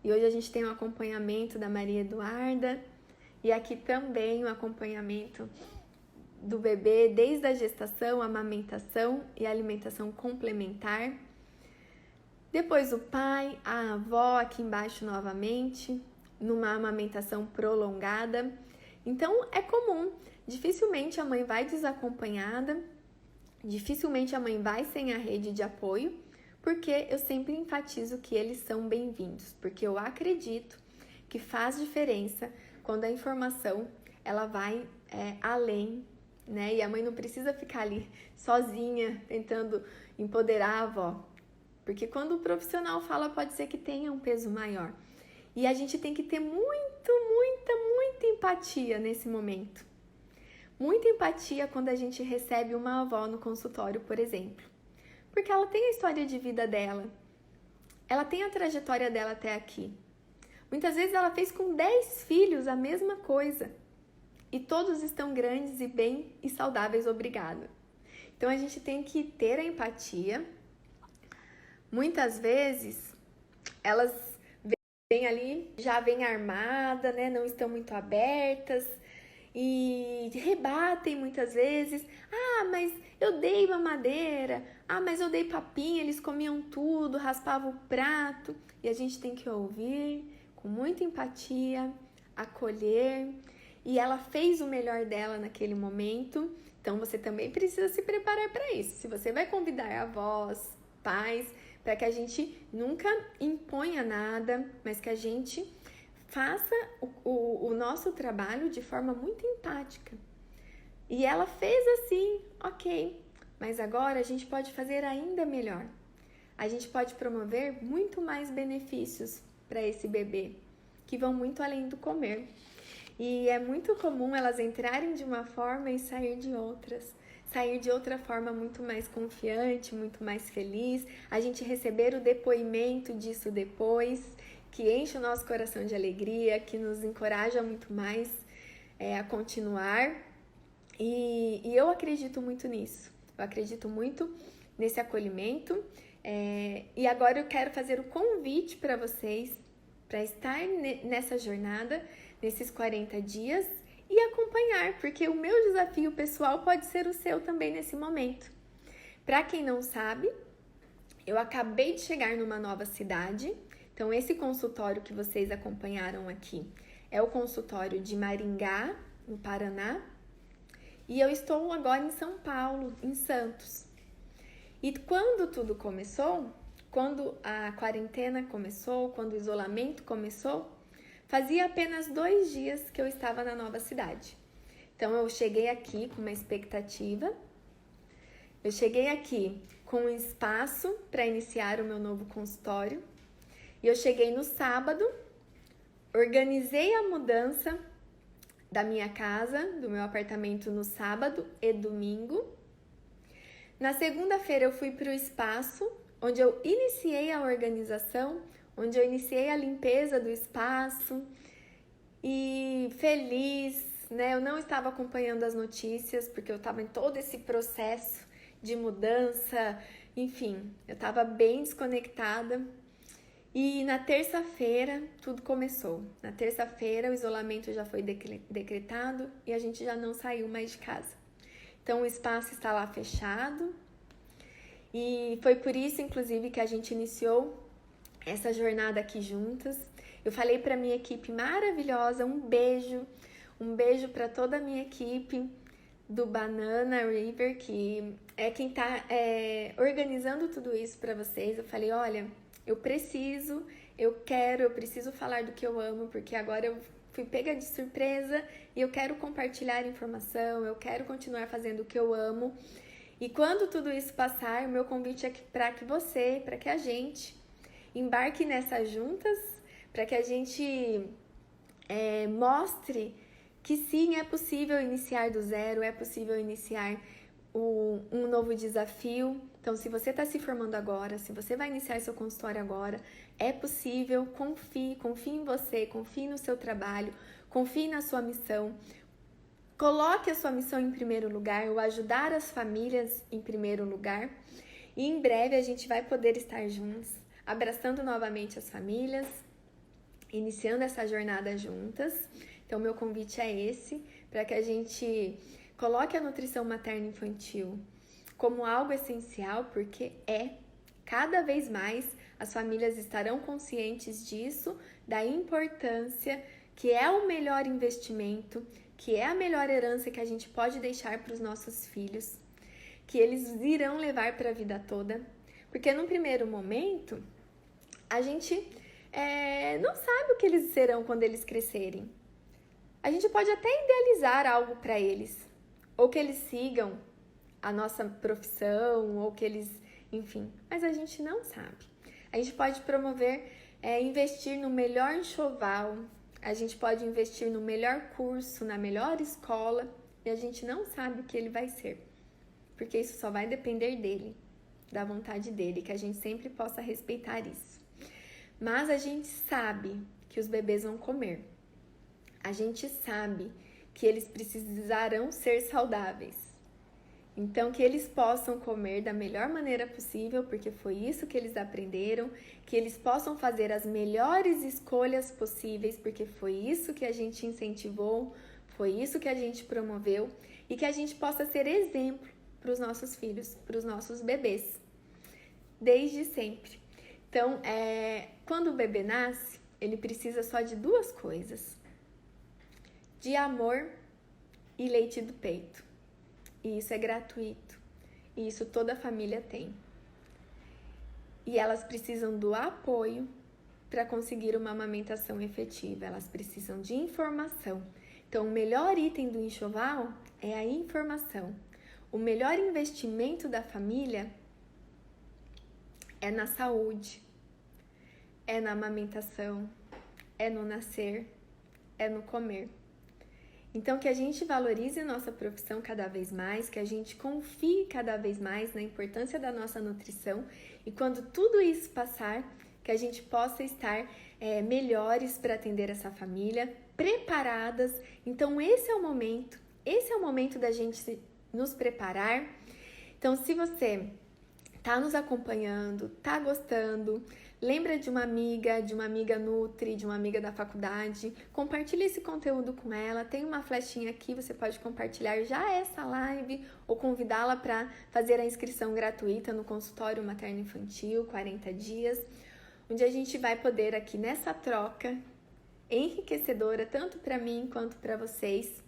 E hoje a gente tem o acompanhamento da Maria Eduarda. E aqui também o acompanhamento do bebê desde a gestação, amamentação e alimentação complementar. Depois o pai, a avó aqui embaixo novamente, numa amamentação prolongada. Então é comum, dificilmente a mãe vai desacompanhada, dificilmente a mãe vai sem a rede de apoio, porque eu sempre enfatizo que eles são bem-vindos, porque eu acredito que faz diferença quando a informação ela vai além, né? E a mãe não precisa ficar ali sozinha tentando empoderar a avó, porque quando o profissional fala pode ser que tenha um peso maior. E a gente tem que ter muita empatia nesse momento. Muita empatia quando a gente recebe uma avó no consultório, por exemplo. Porque ela tem a história de vida dela. Ela tem a trajetória dela até aqui. Muitas vezes ela fez com 10 filhos a mesma coisa. E todos estão grandes e bem e saudáveis, obrigada. Então a gente tem que ter a empatia. Muitas vezes elas vêm ali, já vêm armada, né? Não estão muito abertas. E rebatem muitas vezes, mas eu dei mamadeira, mas eu dei papinha, eles comiam tudo, raspavam o prato. E a gente tem que ouvir com muita empatia, acolher. E ela fez o melhor dela naquele momento, então você também precisa se preparar para isso. Se você vai convidar avós, pais, para que a gente nunca imponha nada, mas que a gente faça o nosso trabalho de forma muito empática. E ela fez assim, ok, mas agora a gente pode fazer ainda melhor. A gente pode promover muito mais benefícios para esse bebê, que vão muito além do comer. E é muito comum elas entrarem de uma forma e sair de outras. Sair de outra forma muito mais confiante, muito mais feliz. A gente receber o depoimento disso depois, que enche o nosso coração de alegria, que nos encoraja muito mais a continuar. E eu acredito muito nisso. Eu acredito muito nesse acolhimento. E agora eu quero fazer o convite para vocês para estar nessa jornada, nesses 40 dias e acompanhar, porque o meu desafio pessoal pode ser o seu também nesse momento. Para quem não sabe, eu acabei de chegar numa nova cidade. Então, esse consultório que vocês acompanharam aqui é o consultório de Maringá, no Paraná. E eu estou agora em São Paulo, em Santos. E quando tudo começou, quando a quarentena começou, quando o isolamento começou, fazia apenas 2 dias que eu estava na nova cidade. Então, eu cheguei aqui com uma expectativa. Eu cheguei aqui com um espaço para iniciar o meu novo consultório. E eu cheguei no sábado, organizei a mudança da minha casa, do meu apartamento no sábado e domingo. Na segunda-feira eu fui para o espaço, onde eu iniciei a organização, onde eu iniciei a limpeza do espaço. E feliz, né? Eu não estava acompanhando as notícias, porque eu estava em todo esse processo de mudança. Enfim, eu estava bem desconectada. E na terça-feira tudo começou. Na terça-feira o isolamento já foi decretado e a gente já não saiu mais de casa. Então o espaço está lá fechado e foi por isso, inclusive, que a gente iniciou essa jornada aqui juntas. Eu falei para minha equipe maravilhosa, um beijo para toda a minha equipe do Banana River, que é quem está organizando tudo isso para vocês. Eu falei, olha, eu preciso falar do que eu amo, porque agora eu fui pega de surpresa e eu quero compartilhar informação, eu quero continuar fazendo o que eu amo. E quando tudo isso passar, o meu convite é para que a gente embarque nessas juntas, para que a gente mostre que sim, é possível iniciar do zero, é possível iniciar um novo desafio. Então, se você está se formando agora, se você vai iniciar seu consultório agora, é possível, confie em você, confie no seu trabalho, confie na sua missão. Coloque a sua missão em primeiro lugar, o ajudar as famílias em primeiro lugar. E em breve a gente vai poder estar juntos, abraçando novamente as famílias, iniciando essa jornada juntas. Então, meu convite é esse, para que a gente coloque a nutrição materno-infantil como algo essencial, porque cada vez mais as famílias estarão conscientes disso, da importância, que é o melhor investimento, que é a melhor herança que a gente pode deixar para os nossos filhos, que eles irão levar para a vida toda. Porque num primeiro momento, a gente não sabe o que eles serão quando eles crescerem. A gente pode até idealizar algo para eles, ou que eles sigam a nossa profissão, ou que eles, enfim, mas a gente não sabe. A gente pode promover, investir no melhor enxoval, a gente pode investir no melhor curso, na melhor escola, e a gente não sabe o que ele vai ser, porque isso só vai depender dele, da vontade dele, que a gente sempre possa respeitar isso. Mas a gente sabe que os bebês vão comer. A gente sabe que eles precisarão ser saudáveis. Então, que eles possam comer da melhor maneira possível, porque foi isso que eles aprenderam, que eles possam fazer as melhores escolhas possíveis, porque foi isso que a gente incentivou, foi isso que a gente promoveu, e que a gente possa ser exemplo para os nossos filhos, para os nossos bebês, desde sempre. Então, quando o bebê nasce, ele precisa só de 2 coisas: de amor e leite do peito. E isso é gratuito. E isso toda família tem. E elas precisam do apoio para conseguir uma amamentação efetiva. Elas precisam de informação. Então, o melhor item do enxoval é a informação. O melhor investimento da família é na saúde, é na amamentação, é no nascer, é no comer. Então, que a gente valorize nossa profissão cada vez mais, que a gente confie cada vez mais na importância da nossa nutrição e quando tudo isso passar, que a gente possa estar melhores para atender essa família, preparadas. Então, esse é o momento da gente nos preparar. Então, se você tá nos acompanhando, tá gostando, lembra de uma amiga Nutri, de uma amiga da faculdade, compartilha esse conteúdo com ela, tem uma flechinha aqui, você pode compartilhar já essa live ou convidá-la para fazer a inscrição gratuita no consultório materno-infantil, 40 dias, onde a gente vai poder aqui nessa troca enriquecedora, tanto para mim quanto para vocês,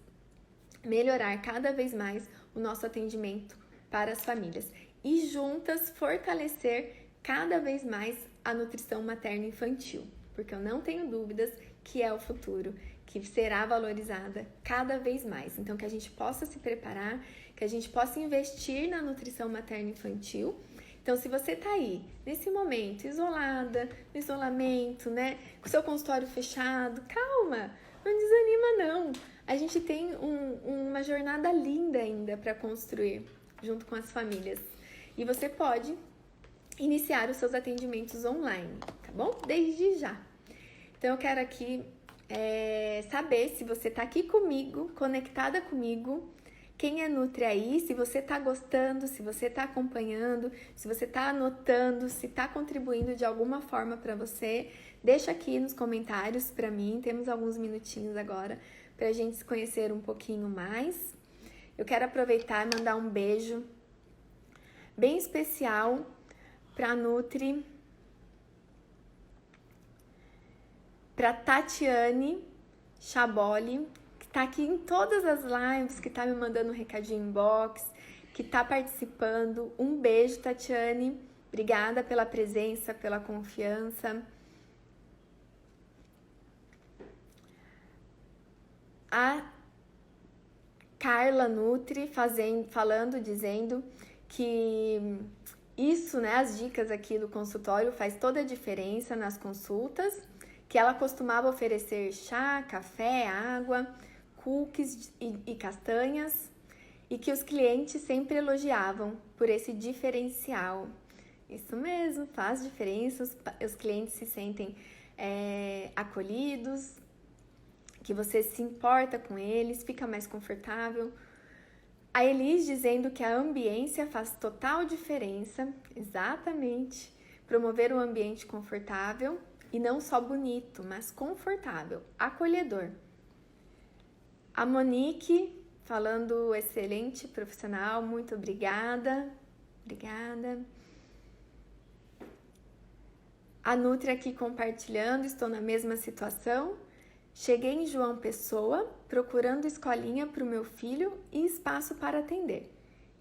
melhorar cada vez mais o nosso atendimento para as famílias e juntas fortalecer cada vez mais a nutrição materno-infantil, porque eu não tenho dúvidas que é o futuro, que será valorizada cada vez mais. Então, que a gente possa se preparar, que a gente possa investir na nutrição materno-infantil. Então, se você tá aí, nesse momento, isolada, no isolamento, né, com seu consultório fechado, calma, não desanima não. A gente tem uma jornada linda ainda para construir junto com as famílias. E você pode iniciar os seus atendimentos online, tá bom? Desde já. Então, eu quero aqui saber se você tá aqui comigo, conectada comigo, Quem é Nutri aí, se você está gostando, se você está acompanhando, se você está anotando, se está contribuindo de alguma forma para você, deixa aqui nos comentários para mim. Temos alguns minutinhos agora para a gente se conhecer um pouquinho mais. Eu quero aproveitar e mandar um beijo bem especial para a Nutri, para Tatiane Chaboli, que tá aqui em todas as lives, que tá me mandando um recadinho inbox, que tá participando. Um beijo, Tatiane. Obrigada pela presença, pela confiança. A Carla Nutri dizendo que isso, né, as dicas aqui do consultório faz toda a diferença nas consultas, que ela costumava oferecer chá, café, água, cookies e castanhas, e que os clientes sempre elogiavam por esse diferencial. Isso mesmo, faz diferença, os clientes se sentem acolhidos, que você se importa com eles, fica mais confortável. A Elis dizendo que a ambiência faz total diferença, exatamente, promover um ambiente confortável e não só bonito, mas confortável, acolhedor. A Monique falando excelente profissional, muito obrigada, obrigada. A Nutri aqui compartilhando, estou na mesma situação. Cheguei em João Pessoa, procurando escolinha para o meu filho e espaço para atender.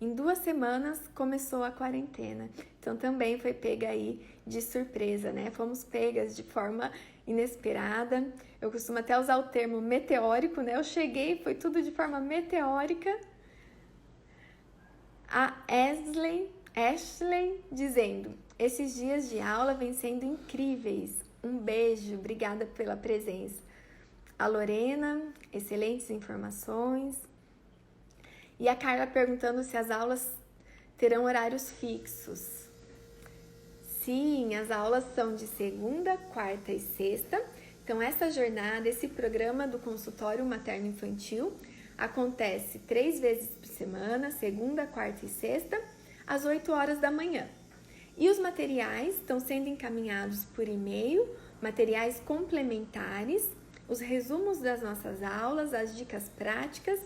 Em 2 semanas começou a quarentena, então também foi pega aí de surpresa, né? Fomos pegas de forma inesperada. Eu costumo até usar o termo meteórico, né? Eu cheguei, foi tudo de forma meteórica. A Ashley dizendo, esses dias de aula vêm sendo incríveis. Um beijo, obrigada pela presença. A Lorena, excelentes informações. E a Carla perguntando se as aulas terão horários fixos. Sim, as aulas são de segunda, quarta e sexta. Então, essa jornada, esse programa do consultório materno-infantil acontece 3 vezes por semana, segunda, quarta e sexta, às 8 horas da manhã. E os materiais estão sendo encaminhados por e-mail, materiais complementares, os resumos das nossas aulas, as dicas práticas.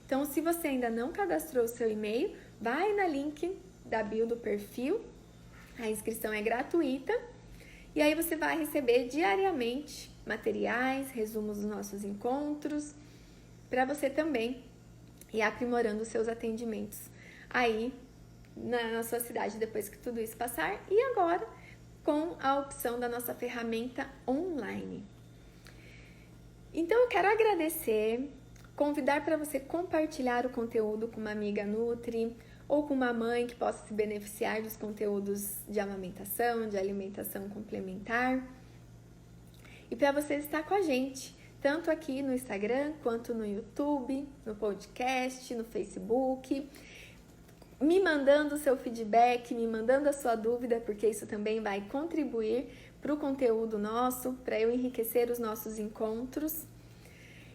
Então, se você ainda não cadastrou o seu e-mail, vai na link da bio do perfil, a inscrição é gratuita, e aí você vai receber diariamente materiais, resumos dos nossos encontros, para você também ir aprimorando os seus atendimentos aí na sua cidade depois que tudo isso passar, e agora com a opção da nossa ferramenta online. Então, eu quero agradecer, convidar para você compartilhar o conteúdo com uma amiga Nutri ou com uma mãe que possa se beneficiar dos conteúdos de amamentação, de alimentação complementar. E para você estar com a gente, tanto aqui no Instagram, quanto no YouTube, no podcast, no Facebook, me mandando o seu feedback, me mandando a sua dúvida, porque isso também vai contribuir para o conteúdo nosso, para eu enriquecer os nossos encontros.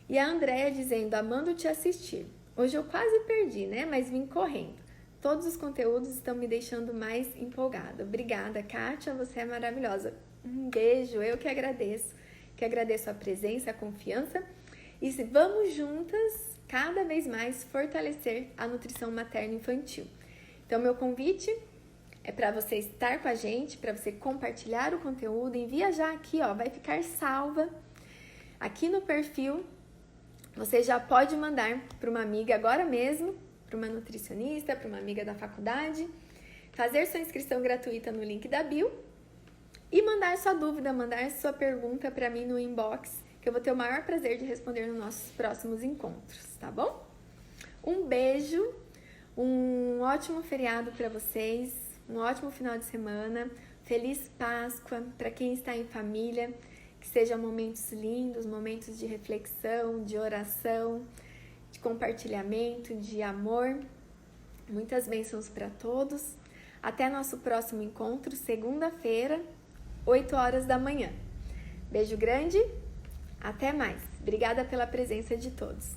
E a Andréia dizendo, amando te assistir. Hoje eu quase perdi, né? Mas vim correndo. Todos os conteúdos estão me deixando mais empolgada. Obrigada, Kátia, você é maravilhosa. Um beijo, eu que agradeço a presença, a confiança. E vamos juntas, cada vez mais, fortalecer a nutrição materno-infantil. Então, meu convite é para você estar com a gente, para você compartilhar o conteúdo, envia já aqui, ó, vai ficar salva aqui no perfil. Você já pode mandar para uma amiga agora mesmo, para uma nutricionista, para uma amiga da faculdade, fazer sua inscrição gratuita no link da bio e mandar sua dúvida, mandar sua pergunta para mim no inbox, que eu vou ter o maior prazer de responder nos nossos próximos encontros, tá bom? Um beijo, um ótimo feriado para vocês. Um ótimo final de semana, feliz Páscoa para quem está em família, que sejam momentos lindos, momentos de reflexão, de oração, de compartilhamento, de amor. Muitas bênçãos para todos. Até nosso próximo encontro, segunda-feira, 8 horas da manhã. Beijo grande, até mais. Obrigada pela presença de todos.